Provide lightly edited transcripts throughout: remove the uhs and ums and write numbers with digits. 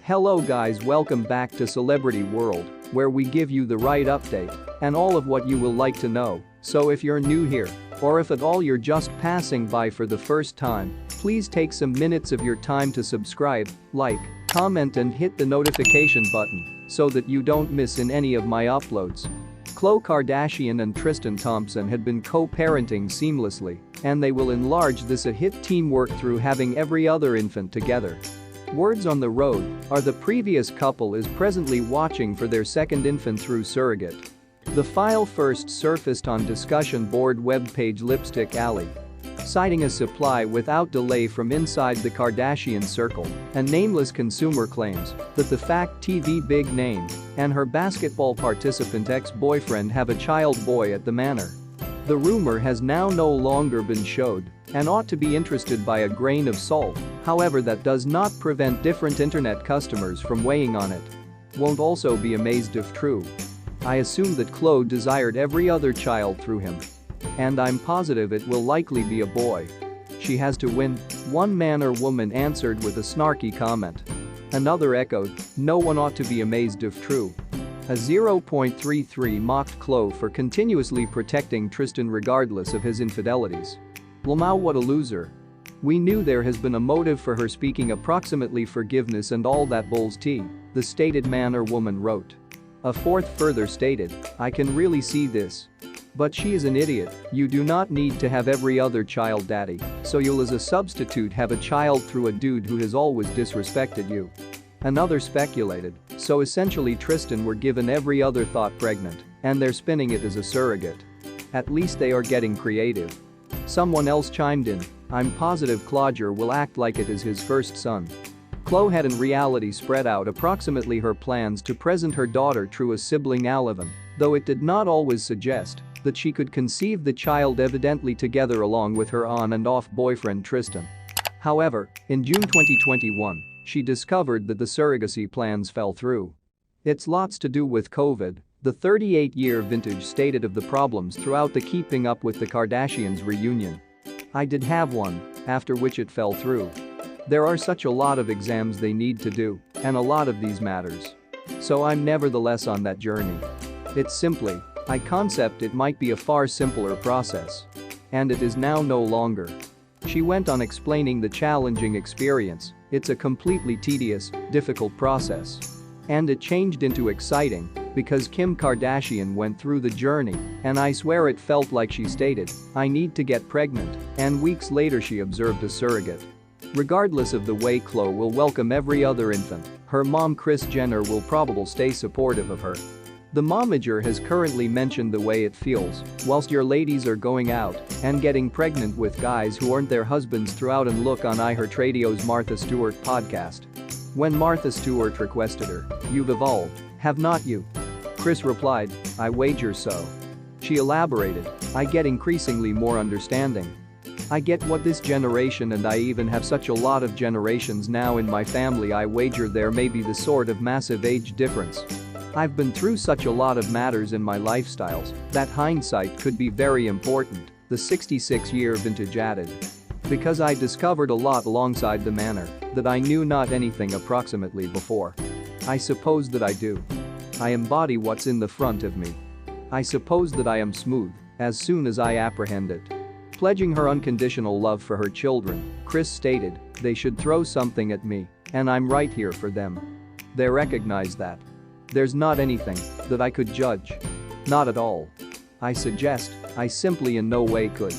Hello guys, welcome back to Celebrity World, where we give you the right update and all of what you will like to know. So if you're new here, or if at all you're just passing by for the first time, please take some minutes of your time to subscribe, like, comment and hit the notification button so that you don't miss in any of my uploads. Khloe Kardashian and Tristan Thompson had been co-parenting seamlessly, and they will enlarge this a-hit teamwork through having every other infant together. Words on the road are the previous couple is presently watching for their second infant through surrogate. The file first surfaced on discussion board webpage Lipstick Alley, citing a supply without delay from inside the Kardashian circle and nameless consumer claims that the Fact TV big name and her basketball participant ex-boyfriend have a child boy at the manor. The rumor has now no longer been showed and ought to be interested by a grain of salt, however that does not prevent different internet customers from weighing on it. Won't also be amazed if true. I assume that Khloe desired every other child through him. And I'm positive it will likely be a boy. She has to win, one man or woman answered with a snarky comment. Another echoed, no one ought to be amazed if true. A 0.33 mocked Khloe for continuously protecting Tristan regardless of his infidelities. Lamau, what a loser. We knew there has been a motive for her speaking approximately forgiveness and all that bull's tea, the stated man or woman wrote. A fourth further stated, I can really see this. But she is an idiot, you do not need to have every other child daddy, so you'll as a substitute have a child through a dude who has always disrespected you. Another speculated, so essentially Tristan were given every other thought pregnant, and they're spinning it as a surrogate. At least they are getting creative. Someone else chimed in, I'm positive Clodger will act like it is his first son. Khloe had in reality spread out approximately her plans to present her daughter through a sibling Alevin, though it did not always suggest that she could conceive the child evidently together along with her on and off boyfriend Tristan. However, in June 2021, she discovered that the surrogacy plans fell through. It's lots to do with COVID, the 38-year vintage stated of the problems throughout the Keeping Up with the Kardashians reunion. I did have one, after which it fell through. There are such a lot of exams they need to do, and a lot of these matters. So I'm nevertheless on that journey. It's simply, I concept it might be a far simpler process. And it is now no longer. She went on explaining the challenging experience, it's a completely tedious, difficult process. And it changed into exciting because Kim Kardashian went through the journey, and I swear it felt like she stated, I need to get pregnant, and weeks later she observed a surrogate. Regardless of the way Khloe will welcome every other infant, her mom Kris Jenner will probably stay supportive of her. The momager has currently mentioned the way it feels whilst your ladies are going out and getting pregnant with guys who aren't their husbands throughout and look on iHeartRadio's Martha Stewart podcast. When Martha Stewart requested her, you've evolved, have not you? Kris replied, I wager so. She elaborated, I get increasingly more understanding. I get what this generation and I even have such a lot of generations now in my family I wager there may be the sort of massive age difference. I've been through such a lot of matters in my lifestyles that hindsight could be very important, the 66-year vintage added. Because I discovered a lot alongside the manor that I knew not anything approximately before. I suppose that I do. I embody what's in the front of me. I suppose that I am smooth as soon as I apprehend it. Pledging her unconditional love for her children, Kris stated, they should throw something at me, and I'm right here for them. They recognize that. There's not anything that I could judge. Not at all. I suggest, I simply in no way could.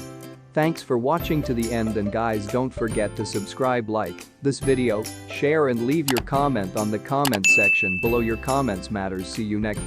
Thanks for watching to the end and guys don't forget to subscribe, like this video, share and leave your comment on the comment section below. Your comments matters. See you next